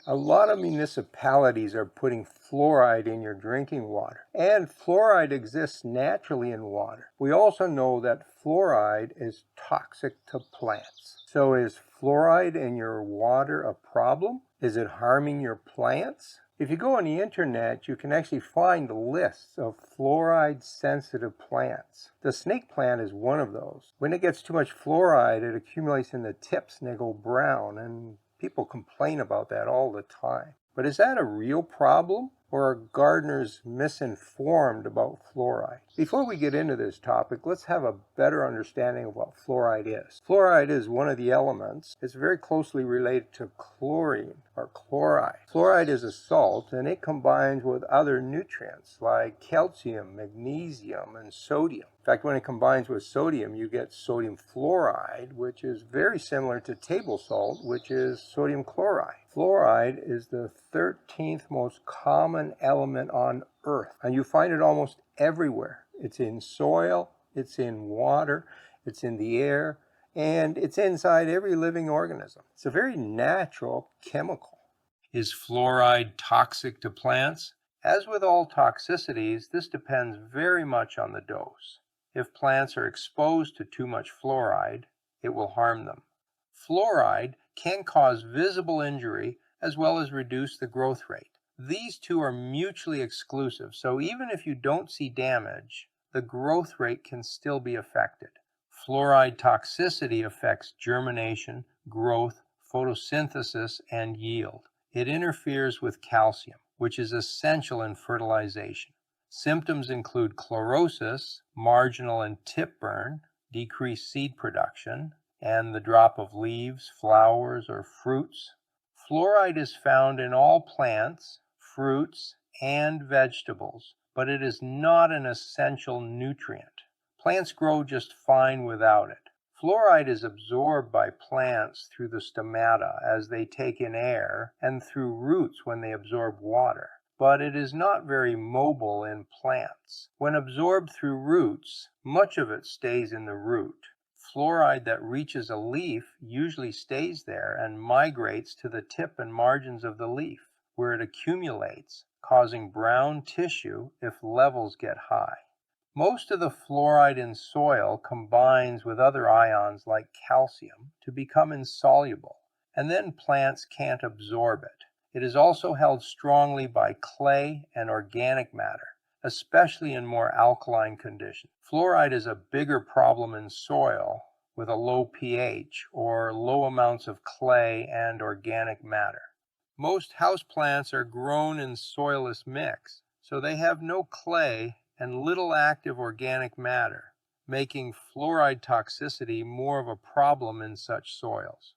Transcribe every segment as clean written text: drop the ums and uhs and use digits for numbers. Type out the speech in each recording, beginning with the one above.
A lot of municipalities are putting fluoride in your drinking water, and fluoride exists naturally in water. We also know that fluoride is toxic to plants. So is fluoride in your water a problem? Is it harming your plants? If you go on the internet, you can actually find lists of fluoride-sensitive plants. The snake plant is one of those. When it gets too much fluoride, it accumulates in the tips and they go brown, and people complain about that all the time. But is that a real problem, or are gardeners misinformed about fluoride? Before we get into this topic, let's have a better understanding of what fluoride is. Fluoride is one of the elements. It's very closely related to chlorine or chloride. Fluoride is a salt, and it combines with other nutrients like calcium, magnesium, and sodium. In fact, when it combines with sodium, you get sodium fluoride, which is very similar to table salt, which is sodium chloride. Fluoride is the 13th most common element on Earth, and you find it almost everywhere. It's in soil, it's in water, it's in the air, and it's inside every living organism. It's a very natural chemical. Is fluoride toxic to plants? As with all toxicities, this depends very much on the dose. If plants are exposed to too much fluoride, it will harm them. Fluoride can cause visible injury as well as reduce the growth rate. These two are mutually exclusive, so even if you don't see damage, the growth rate can still be affected. Fluoride toxicity affects germination, growth, photosynthesis, and yield. It interferes with calcium, which is essential in fertilization. Symptoms include chlorosis, marginal and tip burn, decreased seed production, and the drop of leaves, flowers, or fruits. Fluoride is found in all plants, fruits, and vegetables, but it is not an essential nutrient. Plants grow just fine without it. Fluoride is absorbed by plants through the stomata as they take in air and through roots when they absorb water, but it is not very mobile in plants. When absorbed through roots, much of it stays in the root. Fluoride that reaches a leaf usually stays there and migrates to the tip and margins of the leaf, where it accumulates, causing brown tissue if levels get high. Most of the fluoride in soil combines with other ions like calcium to become insoluble, and then plants can't absorb it. It is also held strongly by clay and organic matter, especially in more alkaline conditions. Fluoride is a bigger problem in soil with a low pH or low amounts of clay and organic matter. Most houseplants are grown in soilless mix, so they have no clay and little active organic matter, making fluoride toxicity more of a problem in such soils.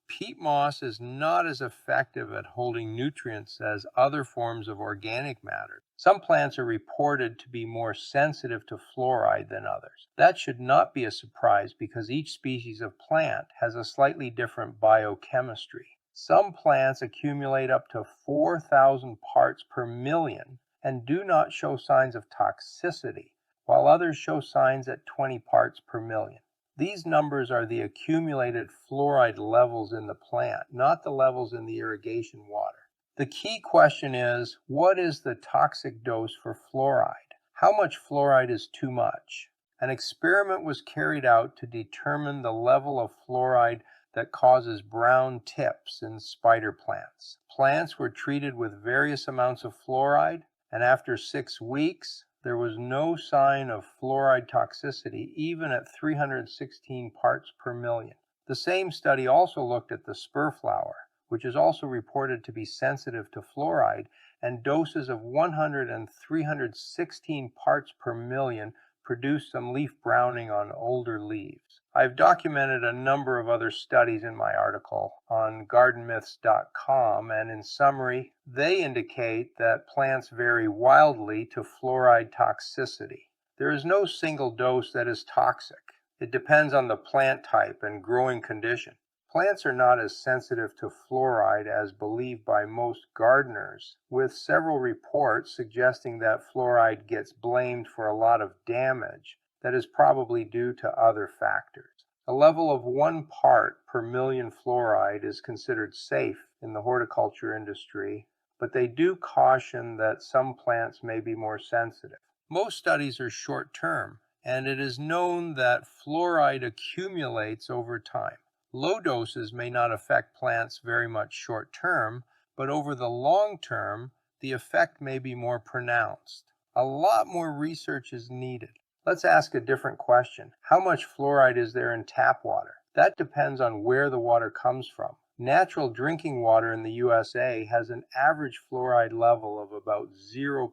Peat moss is not as effective at holding nutrients as other forms of organic matter. Some plants are reported to be more sensitive to fluoride than others. That should not be a surprise because each species of plant has a slightly different biochemistry. Some plants accumulate up to 4,000 parts per million and do not show signs of toxicity, while others show signs at 20 parts per million. These numbers are the accumulated fluoride levels in the plant, not the levels in the irrigation water. The key question is, what is the toxic dose for fluoride? How much fluoride is too much? An experiment was carried out to determine the level of fluoride that causes brown tips in spider plants. Plants were treated with various amounts of fluoride, and after 6 weeks, there was no sign of fluoride toxicity even at 316 parts per million. The same study also looked at the spur flower, which is also reported to be sensitive to fluoride, and doses of 100 and 316 parts per million produced some leaf browning on older leaves. I've documented a number of other studies in my article on gardenmyths.com, and in summary, they indicate that plants vary wildly to fluoride toxicity. There is no single dose that is toxic. It depends on the plant type and growing condition. Plants are not as sensitive to fluoride as believed by most gardeners, with several reports suggesting that fluoride gets blamed for a lot of damage that is probably due to other factors. A level of 1 part per million fluoride is considered safe in the horticulture industry, but they do caution that some plants may be more sensitive. Most studies are short-term, and it is known that fluoride accumulates over time. Low doses may not affect plants very much short-term, but over the long term, the effect may be more pronounced. A lot more research is needed. Let's ask a different question. How much fluoride is there in tap water? That depends on where the water comes from. Natural drinking water in the USA has an average fluoride level of about 0.2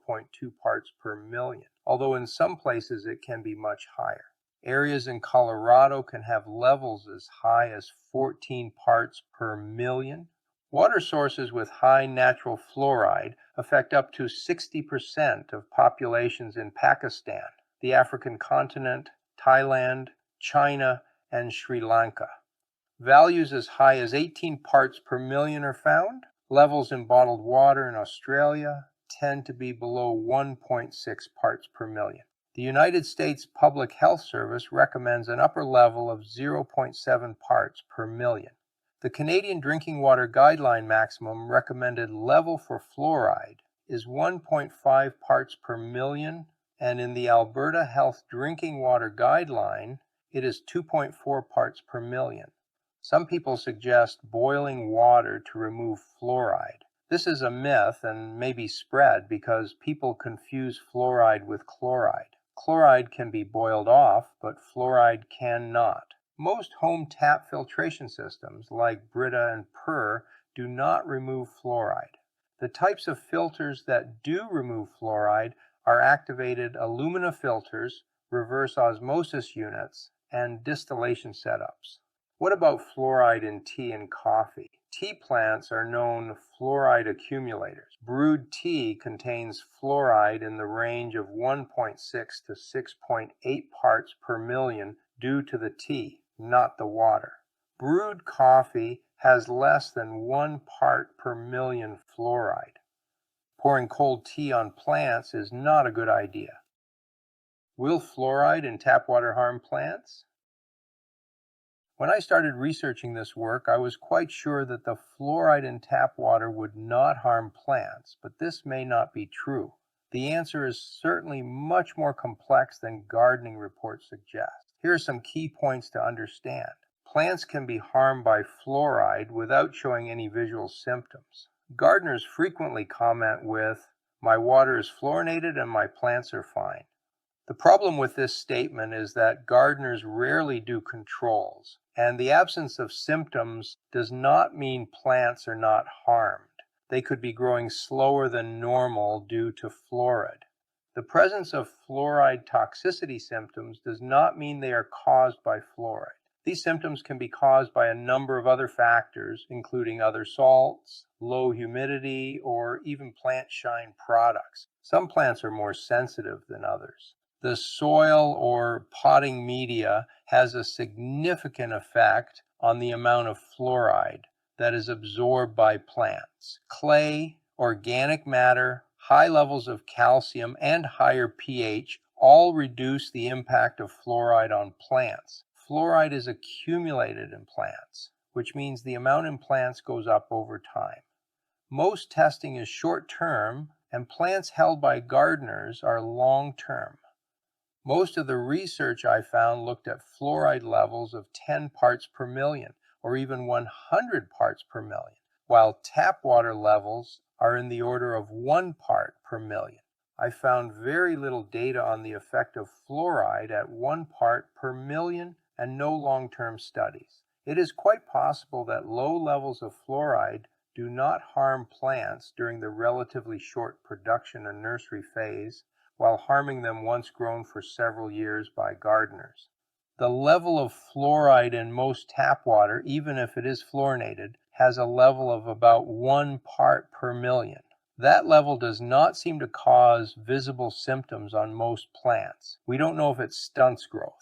parts per million, although in some places it can be much higher. Areas in Colorado can have levels as high as 14 parts per million. Water sources with high natural fluoride affect up to 60% of populations in Pakistan, the African continent, Thailand, China, and Sri Lanka. Values as high as 18 parts per million are found. Levels in bottled water in Australia tend to be below 1.6 parts per million. The United States Public Health Service recommends an upper level of 0.7 parts per million. The Canadian Drinking Water Guideline maximum recommended level for fluoride is 1.5 parts per million, and in the Alberta Health Drinking Water Guideline, it is 2.4 parts per million. Some people suggest boiling water to remove fluoride. This is a myth and may be spread because people confuse fluoride with chloride. Chloride can be boiled off, but fluoride cannot. Most home tap filtration systems, like Brita and Purr, do not remove fluoride. The types of filters that do remove fluoride are activated alumina filters, reverse osmosis units, and distillation setups. What about fluoride in tea and coffee? Tea plants are known fluoride accumulators. Brewed tea contains fluoride in the range of 1.6 to 6.8 parts per million due to the tea, not the water. Brewed coffee has less than 1 part per million fluoride. Pouring cold tea on plants is not a good idea. Will fluoride in tap water harm plants? When I started researching this work, I was quite sure that the fluoride in tap water would not harm plants, but this may not be true. The answer is certainly much more complex than gardening reports suggest. Here are some key points to understand. Plants can be harmed by fluoride without showing any visual symptoms. Gardeners frequently comment with, "My water is fluorinated and my plants are fine." The problem with this statement is that gardeners rarely do controls, and the absence of symptoms does not mean plants are not harmed. They could be growing slower than normal due to fluoride. The presence of fluoride toxicity symptoms does not mean they are caused by fluoride. These symptoms can be caused by a number of other factors, including other salts, low humidity, or even plant shine products. Some plants are more sensitive than others. The soil or potting media has a significant effect on the amount of fluoride that is absorbed by plants. Clay, organic matter, high levels of calcium, and higher pH all reduce the impact of fluoride on plants. Fluoride is accumulated in plants, which means the amount in plants goes up over time. Most testing is short-term, and plants held by gardeners are long-term. Most of the research I found looked at fluoride levels of 10 parts per million or even 100 parts per million, while tap water levels are in the order of 1 part per million. I found very little data on the effect of fluoride at 1 part per million and no long-term studies. It is quite possible that low levels of fluoride do not harm plants during the relatively short production and nursery phase, while harming them once grown for several years by gardeners. The level of fluoride in most tap water, even if it is fluorinated, has a level of about 1 part per million. That level does not seem to cause visible symptoms on most plants. We don't know if it stunts growth.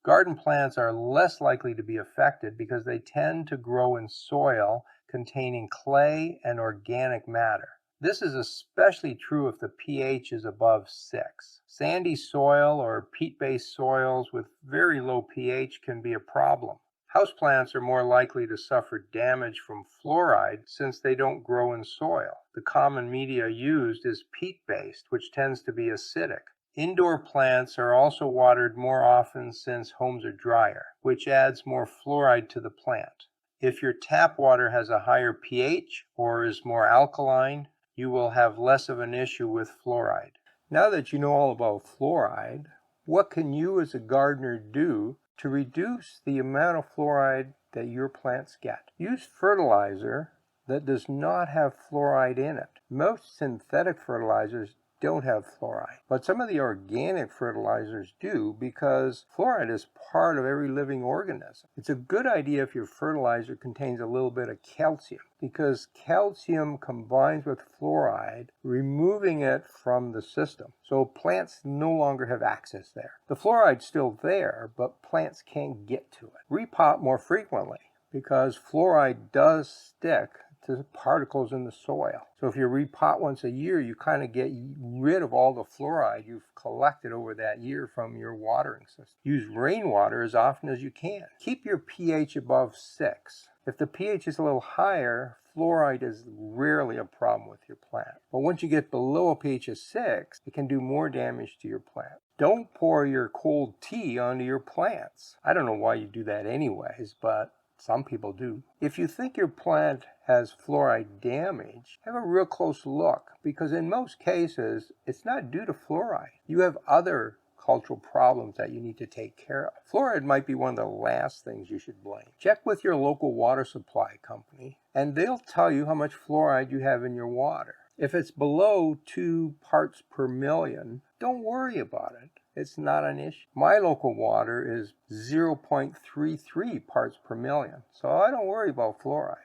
Garden plants are less likely to be affected because they tend to grow in soil containing clay and organic matter. This is especially true if the pH is above 6. Sandy soil or peat-based soils with very low pH can be a problem. Houseplants are more likely to suffer damage from fluoride since they don't grow in soil. The common media used is peat-based, which tends to be acidic. Indoor plants are also watered more often since homes are drier, which adds more fluoride to the plant. If your tap water has a higher pH or is more alkaline, you will have less of an issue with fluoride. Now that you know all about fluoride, what can you as a gardener do to reduce the amount of fluoride that your plants get? Use fertilizer that does not have fluoride in it. Most synthetic fertilizers don't have fluoride, but some of the organic fertilizers do because fluoride is part of every living organism. It's a good idea if your fertilizer contains a little bit of calcium because calcium combines with fluoride, removing it from the system. So plants no longer have access there. The fluoride's still there, but plants can't get to it. Repot more frequently because fluoride does stick to particles in the soil. So if you repot once a year, you kind of get rid of all the fluoride you've collected over that year from your watering system. Use rainwater as often as you can. Keep your pH above 6. If the pH is a little higher, fluoride is rarely a problem with your plant. But once you get below a pH of 6, it can do more damage to your plant. Don't pour your cold tea onto your plants. I don't know why you do that anyways, but some people do. If you think your plant has fluoride damage, have a real close look because in most cases, it's not due to fluoride. You have other cultural problems that you need to take care of. Fluoride might be one of the last things you should blame. Check with your local water supply company and they'll tell you how much fluoride you have in your water. If it's below 2 parts per million, don't worry about it. It's not an issue. My local water is 0.33 parts per million, so I don't worry about fluoride.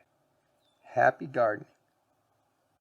Happy gardening.